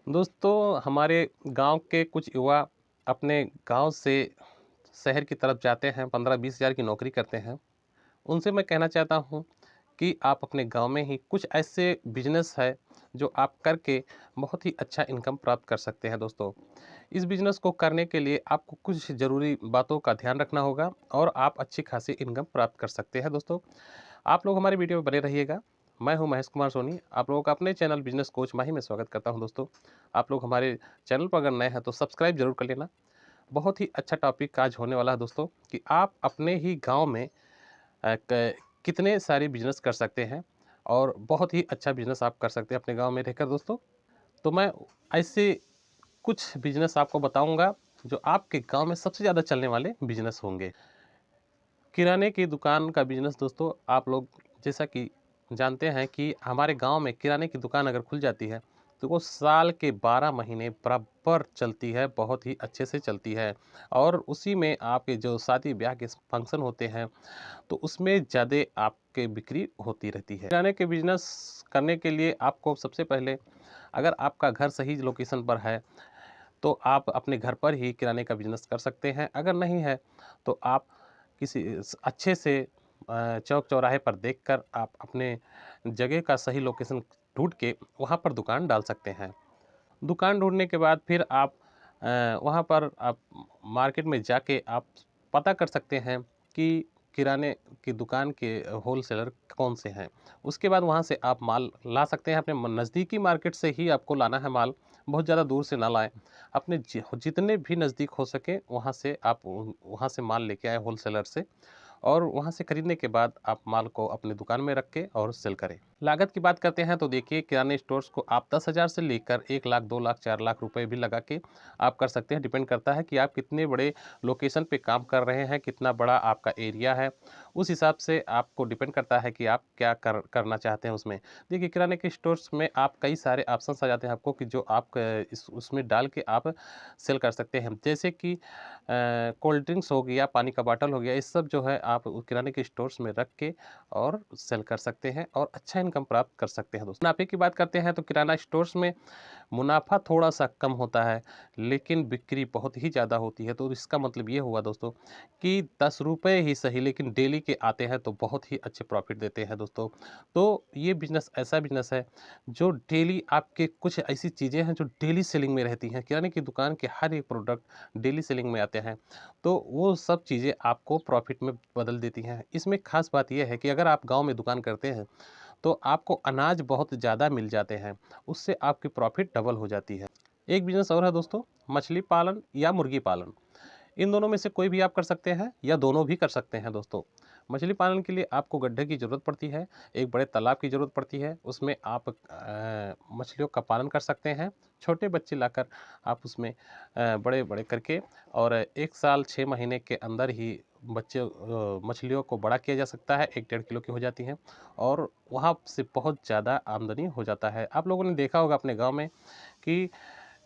दोस्तों, हमारे गांव के कुछ युवा अपने गांव से शहर की तरफ जाते हैं, 15-20 हज़ार की नौकरी करते हैं। उनसे मैं कहना चाहता हूं कि आप अपने गांव में ही कुछ ऐसे बिजनेस है जो आप करके बहुत ही अच्छा इनकम प्राप्त कर सकते हैं। दोस्तों, इस बिजनेस को करने के लिए आपको कुछ ज़रूरी बातों का ध्यान रखना होगा और आप अच्छी खासी इनकम प्राप्त कर सकते हैं। दोस्तों, आप लोग हमारे वीडियो में बने रहिएगा। मैं हूं महेश कुमार सोनी, आप लोगों का अपने चैनल बिजनेस कोच माही में स्वागत करता हूं। दोस्तों, आप लोग हमारे चैनल पर अगर नए हैं तो सब्सक्राइब जरूर कर लेना। बहुत ही अच्छा टॉपिक आज होने वाला है दोस्तों, कि आप अपने ही गांव में कितने सारे बिजनेस कर सकते हैं और बहुत ही अच्छा बिजनेस आप कर सकते हैं अपने गांव में रहकर। दोस्तों, तो मैं ऐसे कुछ बिजनेस आपको बताऊंगा जो आपके गांव में सबसे ज़्यादा चलने वाले बिजनेस होंगे। किराने की दुकान का बिजनेस। दोस्तों, आप लोग जैसा कि जानते हैं कि हमारे गांव में किराने की दुकान अगर खुल जाती है तो वो साल के 12 महीने बराबर चलती है, बहुत ही अच्छे से चलती है। और उसी में आपके जो शादी ब्याह के फंक्शन होते हैं तो उसमें ज़्यादा आपके बिक्री होती रहती है। किराने के बिजनेस करने के लिए आपको सबसे पहले, अगर आपका घर सही लोकेशन पर है तो आप अपने घर पर ही किराने का बिजनेस कर सकते हैं। अगर नहीं है तो आप किसी अच्छे से चौक चौराहे पर देखकर आप अपने जगह का सही लोकेशन ढूंढ के वहाँ पर दुकान डाल सकते हैं। दुकान ढूंढने के बाद फिर आप वहाँ पर आप मार्केट में जाके आप पता कर सकते हैं कि किराने की दुकान के होलसेलर कौन से हैं। उसके बाद वहाँ से आप माल ला सकते हैं। अपने नज़दीकी मार्केट से ही आपको लाना है माल, बहुत ज़्यादा दूर से ना लाएं। अपने जितने भी नज़दीक हो सके वहाँ से आप वहाँ से माल लेके आए होलसेलर से, और वहाँ से खरीदने के बाद आप माल को अपनी दुकान में रख के और सेल करें। लागत की बात करते हैं तो देखिए, किराने स्टोर्स को आप 10,000 से लेकर 1 लाख, 2 लाख, 4 लाख रुपए भी लगा के आप कर सकते हैं। डिपेंड करता है कि आप कितने बड़े लोकेशन पे काम कर रहे हैं, कितना बड़ा आपका एरिया है। उस हिसाब से आपको डिपेंड करता है कि आप क्या करना चाहते हैं उसमें। देखिए, किराने के स्टोर्स में आप कई सारे ऑप्शंस आ जाते हैं आपको, कि जो आप उसमें डाल के आप सेल कर सकते हैं। जैसे कि कोल्ड ड्रिंक्स हो गया, पानी का बॉटल हो गया, ये सब जो है आप किराने के स्टोर्स में रख के और सेल कर सकते हैं और अच्छा इनकम प्राप्त कर सकते हैं। दोस्तों, मुनाफे की बात करते हैं तो किराना स्टोर्स में मुनाफा थोड़ा सा कम होता है, लेकिन बिक्री बहुत ही ज़्यादा होती है। तो इसका मतलब ये हुआ दोस्तों कि 10 रुपये ही सही, लेकिन डेली के आते हैं तो बहुत ही अच्छे प्रॉफिट देते हैं। दोस्तों, तो ये बिजनेस ऐसा बिजनेस है जो डेली आपके कुछ ऐसी चीज़ें हैं जो डेली सेलिंग में रहती हैं। किराने की दुकान के हर एक प्रोडक्ट डेली सेलिंग में आते हैं, तो वो सब चीज़ें आपको प्रॉफिट में बदल देती हैं। इसमें खास बात यह है कि अगर आप गांव में दुकान करते हैं तो आपको अनाज बहुत ज़्यादा मिल जाते हैं, उससे आपकी प्रॉफिट डबल हो जाती है। एक बिजनेस और है दोस्तों, मछली पालन या मुर्गी पालन। इन दोनों में से कोई भी आप कर सकते हैं या दोनों भी कर सकते हैं। दोस्तों, मछली पालन के लिए आपको गड्ढे की ज़रूरत पड़ती है, एक बड़े तालाब की ज़रूरत पड़ती है। उसमें आप मछलियों का पालन कर सकते हैं। छोटे बच्चे लाकर आप उसमें बड़े बड़े करके, और 1 साल 6 महीने के अंदर ही बच्चे मछलियों को बड़ा किया जा सकता है। 1 डेढ़ किलो की हो जाती हैं और वहाँ से बहुत ज़्यादा आमदनी हो जाता है। आप लोगों ने देखा होगा अपने गांव में कि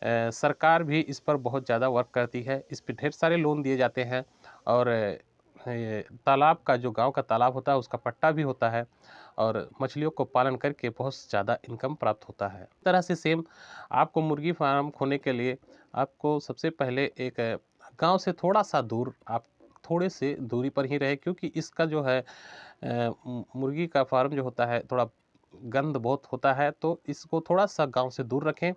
सरकार भी इस पर बहुत ज़्यादा वर्क करती है। इस पे ढेर सारे लोन दिए जाते हैं, और तालाब का, जो गांव का तालाब होता है उसका पट्टा भी होता है, और मछलियों को पालन करके बहुत ज़्यादा इनकम प्राप्त होता है। इस तरह से सेम आपको मुर्गी फार्म खोलने के लिए आपको सबसे पहले एक गांव से थोड़ा सा दूर, आप थोड़े से दूरी पर ही रहे, क्योंकि इसका जो है मुर्गी का फार्म जो होता है थोड़ा गंद बहुत होता है, तो इसको थोड़ा सा गांव से दूर रखें,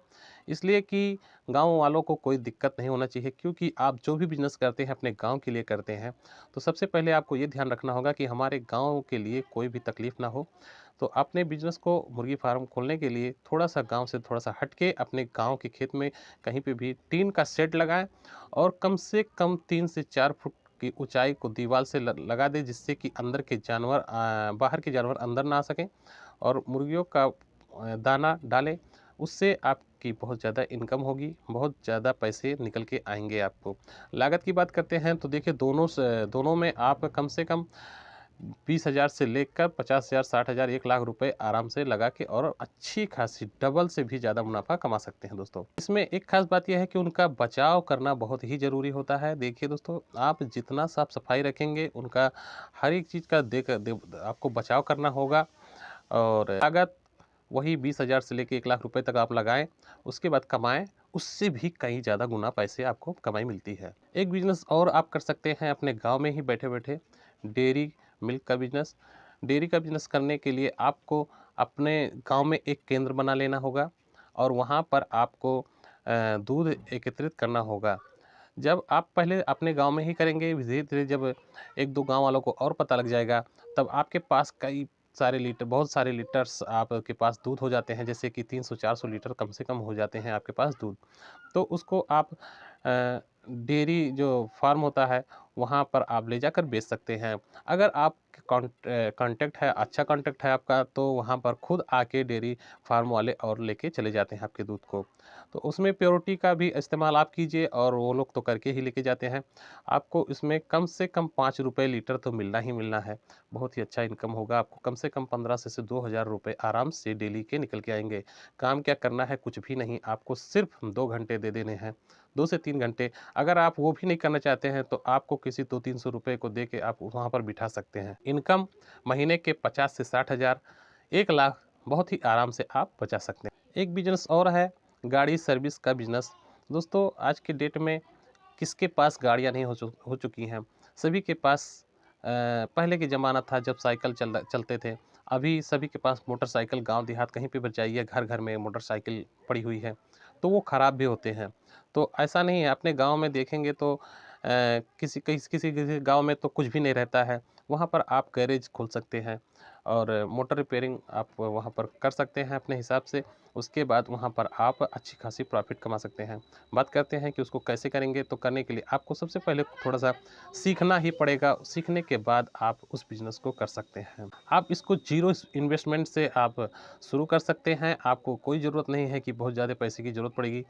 इसलिए कि गांव वालों को कोई दिक्कत नहीं होना चाहिए। क्योंकि आप जो भी बिजनेस करते हैं अपने गांव के लिए करते हैं, तो सबसे पहले आपको ये ध्यान रखना होगा कि हमारे गांव के लिए कोई भी तकलीफ ना हो। तो अपने बिजनेस को, मुर्गी फार्म खोलने के लिए थोड़ा सा गांव से थोड़ा सा हट के अपने गांव के खेत में कहीं पे भी टीन का शेड लगाएं, और कम से कम 3 से 4 फुट की ऊंचाई को दीवार से लगा दें, जिससे कि अंदर के जानवर, बाहर के जानवर अंदर ना आ सकें, और मुर्गियों का दाना डालें। उससे आपकी बहुत ज़्यादा इनकम होगी, बहुत ज़्यादा पैसे निकल के आएंगे आपको। लागत की बात करते हैं तो देखिए, दोनों में आप कम से कम 20,000 से लेकर 50,000, 60,000, 1 लाख रुपए आराम से लगा के और अच्छी खासी डबल से भी ज़्यादा मुनाफा कमा सकते हैं। दोस्तों, इसमें एक खास बात यह है कि उनका बचाव करना बहुत ही ज़रूरी होता है। देखिए दोस्तों, आप जितना साफ सफाई रखेंगे, उनका हर एक चीज़ का आपको बचाव करना होगा। और लागत वही 20,000 से लेके 1 लाख रुपए तक आप लगाएँ, उसके बाद कमाएँ, उससे भी कहीं ज़्यादा गुना पैसे आपको कमाई मिलती है। एक बिज़नेस और आप कर सकते हैं अपने गाँव में ही बैठे-बैठे, डेयरी मिल्क का बिज़नेस। डेयरी का बिज़नेस करने के लिए आपको अपने गाँव में एक केंद्र बना लेना होगा और वहाँ पर आपको दूध एकत्रित करना होगा। जब आप पहले अपने गाँव में ही करेंगे, धीरे-धीरे जब 1-2 गाँव वालों को और पता लग जाएगा, तब आपके पास कई सारे लीटर बहुत सारे लीटर्स आपके पास दूध हो जाते हैं, जैसे कि 300-400 लीटर कम से कम हो जाते हैं आपके पास दूध। तो उसको आप डेयरी जो फार्म होता है, वहाँ पर आप ले जाकर बेच सकते हैं। अगर आप कॉन्टैक्ट है, अच्छा कॉन्टैक्ट है आपका, तो वहाँ पर खुद आके डेयरी फार्म वाले और लेके चले जाते हैं आपके दूध को। तो उसमें प्योरिटी का भी इस्तेमाल आप कीजिए और वो लोग तो करके ही लेके जाते हैं। आपको इसमें कम से कम ₹5 लीटर तो मिलना ही मिलना है। बहुत ही अच्छा इनकम होगा, आपको कम से कम 15 से 2,000 रुपए आराम से डेली के निकल के आएँगे। काम क्या करना है? कुछ भी नहीं, आपको सिर्फ़ 2 घंटे दे देने हैं, 2 से 3 घंटे। अगर आप वो भी नहीं करना चाहते हैं, तो आपको किसी 200-300 रुपए को दे के आप वहाँ पर बिठा सकते हैं। इनकम महीने के 50 से 60,000, 1 लाख बहुत ही आराम से आप बचा सकते हैं। एक बिज़नेस और है, गाड़ी सर्विस का बिज़नेस। दोस्तों, आज के डेट में किसके पास गाड़ियाँ नहीं हो चुकी हैं। सभी के पास पहले के ज़माना था जब साइकिल चलते थे। अभी सभी के पास मोटरसाइकिल, गाँव देहात कहीं पे भी जाइए, घर-घर में मोटरसाइकिल पड़ी हुई है, तो वो ख़राब भी होते हैं। तो ऐसा नहीं है, अपने गाँव में देखेंगे तो किसी गाँव में तो कुछ भी नहीं रहता है। वहाँ पर आप गैरेज खोल सकते हैं और मोटर रिपेयरिंग आप वहाँ पर कर सकते हैं अपने हिसाब से। उसके बाद वहाँ पर आप अच्छी खासी प्रॉफ़िट कमा सकते हैं। बात करते हैं कि उसको कैसे करेंगे, तो करने के लिए आपको सबसे पहले थोड़ा-सा सीखना ही पड़ेगा। सीखने के बाद आप उस बिज़नेस को कर सकते हैं। आप इसको ज़ीरो इन्वेस्टमेंट से आप शुरू कर सकते हैं। आपको कोई ज़रूरत नहीं है कि बहुत ज़्यादा पैसे की ज़रूरत पड़ेगी।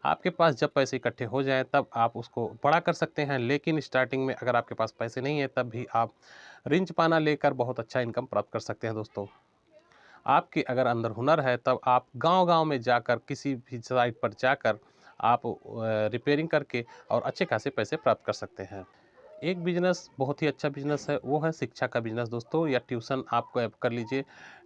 आपके पास जब पैसे इकट्ठे हो जाएँ, तब आप उसको बड़ा कर सकते हैं। लेकिन स्टार्टिंग में अगर आपके पास पैसे नहीं है, तब भी आप रिंच-पाना लेकर बहुत अच्छा इनकम प्राप्त कर सकते हैं दोस्तों। आपके अगर अंदर हुनर है, तब आप गाँव-गाँव में जाकर, किसी भी साइट पर जाकर आप रिपेयरिंग करके और अच्छे खासे पैसे प्राप्त कर सकते हैं। एक बिज़नेस बहुत ही अच्छा बिज़नेस है, वो है शिक्षा का बिज़नेस दोस्तों, या ट्यूशन आप कर लीजिए।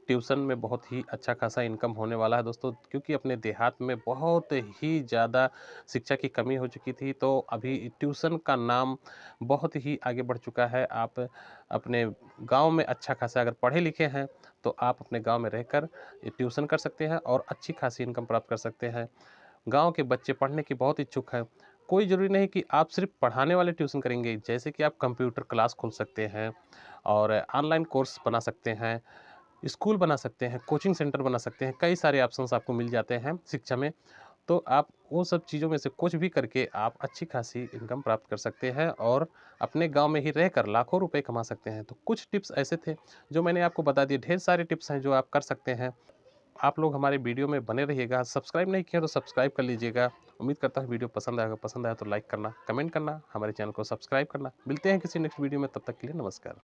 ट्यूशन में बहुत ही अच्छा खासा इनकम होने वाला है दोस्तों, क्योंकि अपने देहात में बहुत ही ज़्यादा शिक्षा की कमी हो चुकी थी, तो अभी ट्यूशन का नाम बहुत ही आगे बढ़ चुका है। आप अपने गाँव में अच्छा खासा अगर पढ़े लिखे हैं, तो आप अपने गाँव में रहकर ये ट्यूशन कर सकते हैं और अच्छी खासी इनकम प्राप्त कर सकते हैं। गाँव के बच्चे पढ़ने के बहुत इच्छुक हैं। कोई ज़रूरी नहीं कि आप सिर्फ़ पढ़ाने वाले ट्यूशन करेंगे, जैसे कि आप कंप्यूटर क्लास खोल सकते हैं और ऑनलाइन कोर्स बना सकते हैं, स्कूल बना सकते हैं, कोचिंग सेंटर बना सकते हैं, कई सारे ऑप्शंस आपको मिल जाते हैं शिक्षा में। तो आप वो सब चीज़ों में से कुछ भी करके आप अच्छी खासी इनकम प्राप्त कर सकते हैं और अपने गाँव में ही रहकर लाखों रुपए कमा सकते हैं। तो कुछ टिप्स ऐसे थे जो मैंने आपको बता दिए, ढेर सारे टिप्स हैं जो आप कर सकते हैं। आप लोग हमारे वीडियो में बने रहिएगा, सब्सक्राइब नहीं किया तो सब्सक्राइब कर लीजिएगा। उम्मीद करता हूँ वीडियो पसंद आया तो लाइक करना, कमेंट करना, हमारे चैनल को सब्सक्राइब करना। मिलते हैं किसी नेक्स्ट वीडियो में, तब तक के लिए नमस्कार।